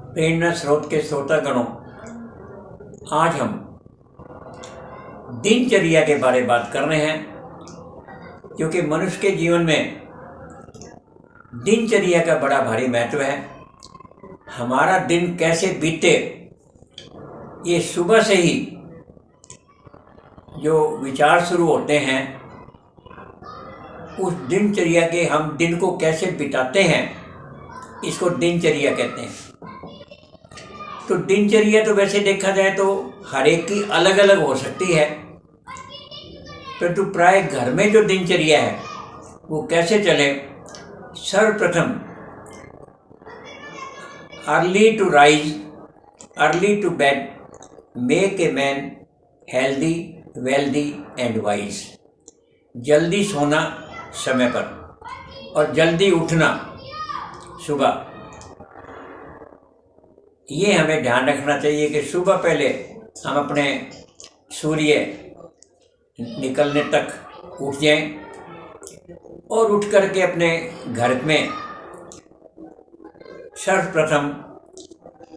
प्रेरणा स्रोत के श्रोतागणों, आज हम दिनचर्या के बारे में बात कर रहे हैं, क्योंकि मनुष्य के जीवन में दिनचर्या का बड़ा भारी महत्व है। हमारा दिन कैसे बीते, ये सुबह से ही जो विचार शुरू होते हैं, उस दिनचर्या के हम दिन को कैसे बिताते हैं, इसको दिनचर्या कहते हैं। तो दिनचर्या तो वैसे देखा जाए तो हर एक की अलग अलग हो सकती है, परंतु प्राय घर में जो दिनचर्या है वो कैसे चले। सर्वप्रथम early to rise, early to bed, make a man healthy, wealthy and wise. जल्दी सोना समय पर और जल्दी उठना सुबह, ये हमें ध्यान रखना चाहिए कि सुबह पहले हम अपने सूर्य निकलने तक उठ जाएं और उठ करके अपने घर में सर्वप्रथम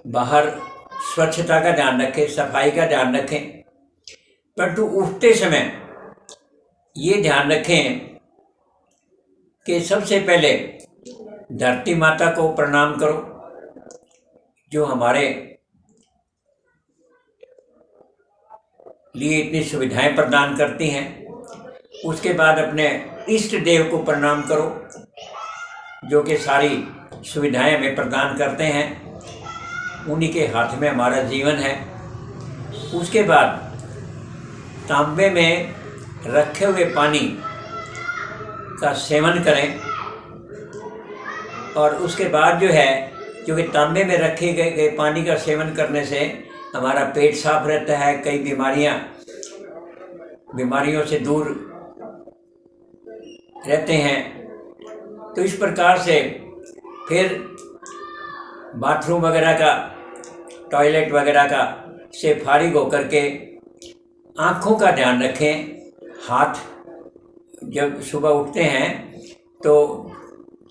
बाहर स्वच्छता का ध्यान रखें, सफाई का ध्यान रखें। परंतु उठते समय ये ध्यान रखें कि सबसे पहले धरती माता को प्रणाम करो, जो हमारे लिए इतनी सुविधाएं प्रदान करती हैं। उसके बाद अपने इष्ट देव को प्रणाम करो, जो कि सारी सुविधाएं हमें प्रदान करते हैं। उन्हीं के हाथ में हमारा जीवन है। उसके बाद तांबे में रखे हुए पानी का सेवन करें, और उसके बाद जो है, क्योंकि तांबे में रखे गए पानी का सेवन करने से हमारा पेट साफ रहता है, कई बीमारियों से दूर रहते हैं। तो इस प्रकार से फिर बाथरूम वगैरह का, टॉयलेट वगैरह का से फारिग होकर के आँखों का ध्यान रखें। हाथ जब सुबह उठते हैं तो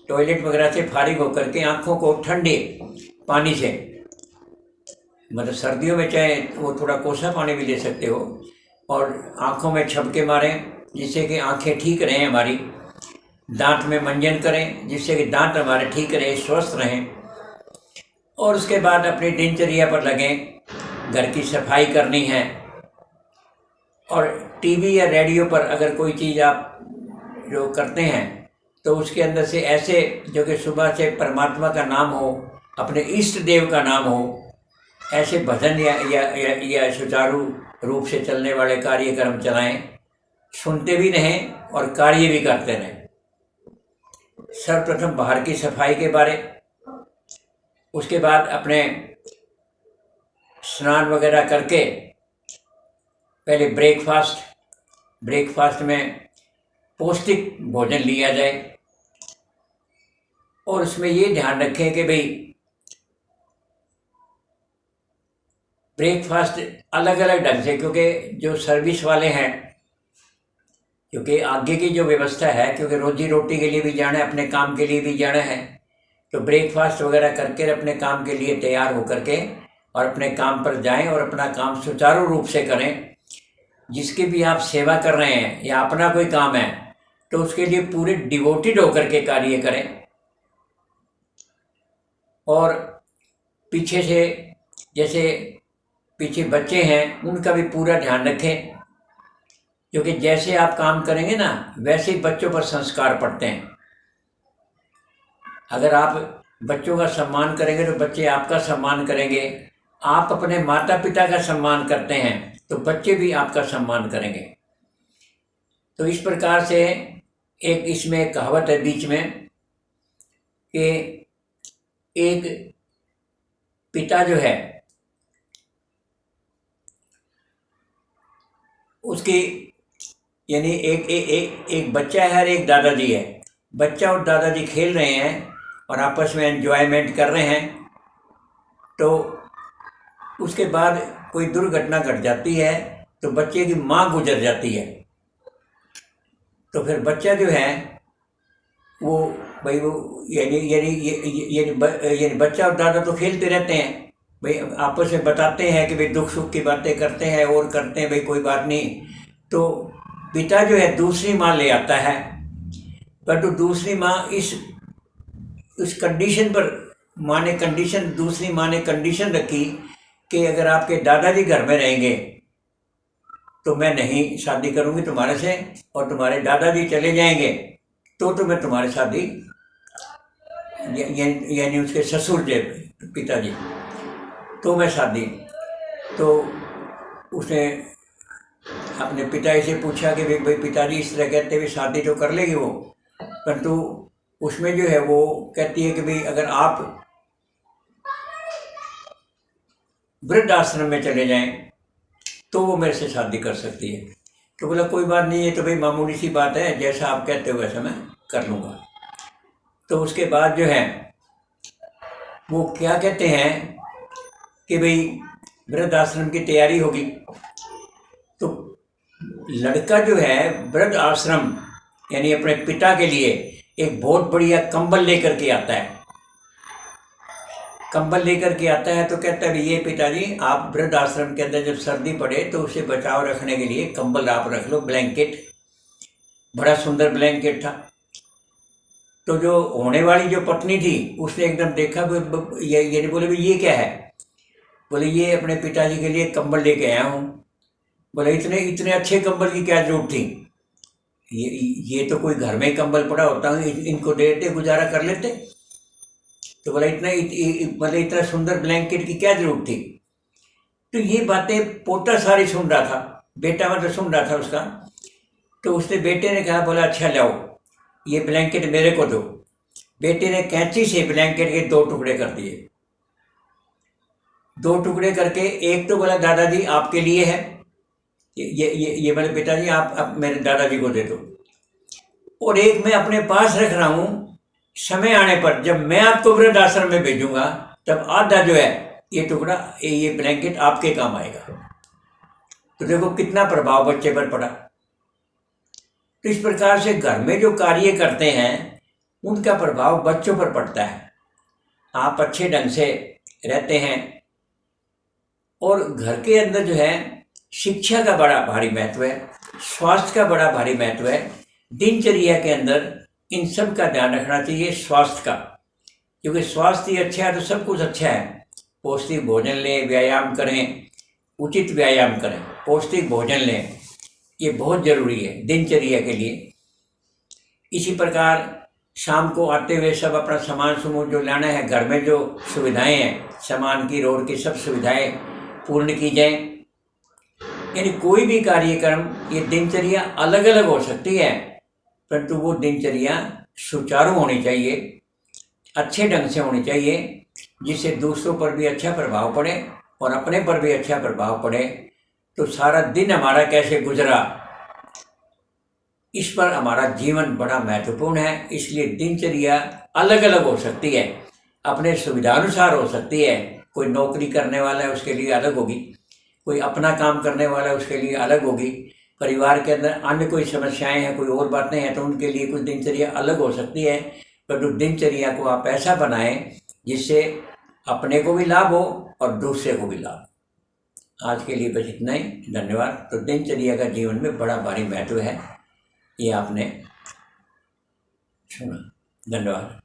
टॉयलेट वगैरह से फारिग होकर के आँखों को ठंडे पानी से, मतलब सर्दियों में चाहे वो थोड़ा कोसा पानी भी ले सकते हो, और आँखों में छपके मारें जिससे कि आँखें ठीक रहें हमारी। दांत में मंजन करें जिससे कि दांत हमारे ठीक रहें, स्वस्थ रहें। और उसके बाद अपनी दिनचर्या पर लगें। घर की सफाई करनी है, और टीवी या रेडियो पर अगर कोई चीज़ आप जो करते हैं तो उसके अंदर से ऐसे जो कि सुबह से परमात्मा का नाम हो, अपने इष्ट देव का नाम हो, ऐसे भजन या सुचारू रूप से चलने वाले कार्यक्रम चलाएं। सुनते भी रहें और कार्य भी करते रहें। सर्वप्रथम बाहर की सफाई के बारे, उसके बाद अपने स्नान वगैरह करके पहले ब्रेकफास्ट में पौष्टिक भोजन लिया जाए। और उसमें ये ध्यान रखें कि भाई ब्रेकफास्ट अलग अलग ढंग से, क्योंकि जो सर्विस वाले हैं, क्योंकि आगे की जो व्यवस्था है, क्योंकि रोजी रोटी के लिए भी जाना है, अपने काम के लिए भी जाना है, तो ब्रेकफास्ट वगैरह करके अपने काम के लिए तैयार होकर के और अपने काम पर जाएं और अपना काम सुचारू रूप से करें। जिसकी भी आप सेवा कर रहे हैं या अपना कोई काम है तो उसके लिए पूरे डिवोटेड होकर के कार्य करें। और पीछे से, जैसे पीछे बच्चे हैं, उनका भी पूरा ध्यान रखें, क्योंकि जैसे आप काम करेंगे ना वैसे ही बच्चों पर संस्कार पड़ते हैं। अगर आप बच्चों का सम्मान करेंगे तो बच्चे आपका सम्मान करेंगे। आप अपने माता पिता का सम्मान करते हैं तो बच्चे भी आपका सम्मान करेंगे। तो इस प्रकार से एक इसमें एक कहावत है बीच में कि एक पिता जो है उसकी, यानी एक बच्चा है और एक दादाजी है। बच्चा और दादाजी खेल रहे हैं और आपस में एंजॉयमेंट कर रहे हैं। तो उसके बाद कोई दुर्घटना घट जाती है तो बच्चे की माँ गुजर जाती है। तो फिर बच्चा जो है वो भाई वो यानी बच्चा और दादा तो खेलते रहते हैं भाई, आपस में बताते हैं कि भाई दुख सुख की बातें करते हैं और करते हैं भाई, कोई बात नहीं। तो पिता जो है दूसरी माँ ले आता है, पर तो दूसरी माँ इस कंडीशन पर, दूसरी माँ ने कंडीशन रखी कि अगर आपके दादाजी घर में रहेंगे तो मैं नहीं शादी करूंगी तुम्हारे से, और तुम्हारे दादाजी चले जाएंगे तो मैं तुम्हारी शादी, यानी उसके ससुर जे पिताजी, तो मैं शादी। तो उसने अपने पिताजी से पूछा कि भाई पिताजी इस तरह कहते हुए शादी तो कर लेगी वो, परंतु उसमें जो है वो कहती है कि भाई अगर आप वृद्ध आश्रम में चले जाएं तो वो मेरे से शादी कर सकती है। तो बोला कोई बात नहीं है, तो भाई मामूली सी बात है, जैसा आप कहते हो वैसा मैं कर लूँगा। तो उसके बाद जो है वो क्या कहते हैं कि भाई वृद्ध आश्रम की तैयारी होगी, तो लड़का जो है वृद्ध आश्रम यानी अपने पिता के लिए एक बहुत बढ़िया कंबल लेकर के आता है। कंबल लेकर के आता है तो कहता है ये पिताजी आप वृद्ध आश्रम के अंदर जब सर्दी पड़े तो उसे बचाव रखने के लिए कंबल आप रख लो, ब्लैंकेट, बड़ा सुंदर ब्लैंकेट था। तो जो होने वाली जो पत्नी थी उसने एकदम देखा, ये बोले भाई ये क्या है, बोले ये अपने पिताजी के लिए कंबल लेके आया हूँ। बोले इतने इतने अच्छे कंबल की क्या जरूरत थी, ये तो कोई घर में कंबल पड़ा होता है, इनको देते गुजारा कर लेते। तो बोला मतलब इतना सुंदर ब्लैंकेट की क्या जरूरत थी। तो ये बातें पोता सारी सुन रहा था, बेटा मतलब सुन रहा था उसका। तो उसने बेटे ने कहा, बोला अच्छा लाओ ये ब्लैंकेट मेरे को दो। बेटे ने कैंची से ब्लैंकेट के 2 टुकड़े कर दिए। 2 टुकड़े करके एक तो बोला दादाजी आपके लिए है, ये मेरे पिताजी आप मेरे दादाजी को दे दो, और एक मैं अपने पास रख रहा हूँ, समय आने पर जब मैं आपको वृद्ध आश्रम में भेजूंगा तब आधा जो है ये टुकड़ा ये ब्लैंकेट आपके काम आएगा। तो देखो कितना प्रभाव बच्चे पर पड़ा। तो इस प्रकार से घर में जो कार्य करते हैं उनका प्रभाव बच्चों पर पड़ता है। आप अच्छे ढंग से रहते हैं, और घर के अंदर जो है शिक्षा का बड़ा भारी महत्व है, स्वास्थ्य का बड़ा भारी महत्व है। दिनचर्या के अंदर इन सब का ध्यान रखना चाहिए, स्वास्थ्य का, क्योंकि स्वास्थ्य ही अच्छा है तो सब कुछ अच्छा है। पौष्टिक भोजन लें, व्यायाम करें, उचित व्यायाम करें, पौष्टिक भोजन लें, ये बहुत ज़रूरी है दिनचर्या के लिए। इसी प्रकार शाम को आते हुए सब अपना सामान समूह जो लाना है, घर में जो सुविधाएं हैं, सामान की रोड की सब सुविधाएं पूर्ण की जाएं। यानी कोई भी कार्यक्रम, ये दिनचर्या अलग अलग हो सकती है, परंतु वो दिनचर्या सुचारू होनी चाहिए, अच्छे ढंग से होनी चाहिए, जिससे दूसरों पर भी अच्छा प्रभाव पड़े और अपने पर भी अच्छा प्रभाव पड़े। तो सारा दिन हमारा कैसे गुजरा, इस पर हमारा जीवन बड़ा महत्वपूर्ण है। इसलिए दिनचर्या अलग अलग हो सकती है, अपने सुविधानुसार हो सकती है। कोई नौकरी करने वाला है उसके लिए अलग होगी, कोई अपना काम करने वाला है उसके लिए अलग होगी, परिवार के अंदर अन्य कोई समस्याएं हैं, कोई और बातें हैं, तो उनके लिए कुछ दिनचर्या अलग हो सकती है। पर दिनचर्या को आप ऐसा बनाएं जिससे अपने को भी लाभ हो और दूसरे को भी लाभ। आज के लिए बस इतना ही, धन्यवाद। तो दिनचर्या का जीवन में बड़ा भारी महत्व है, ये आपने सुना। धन्यवाद।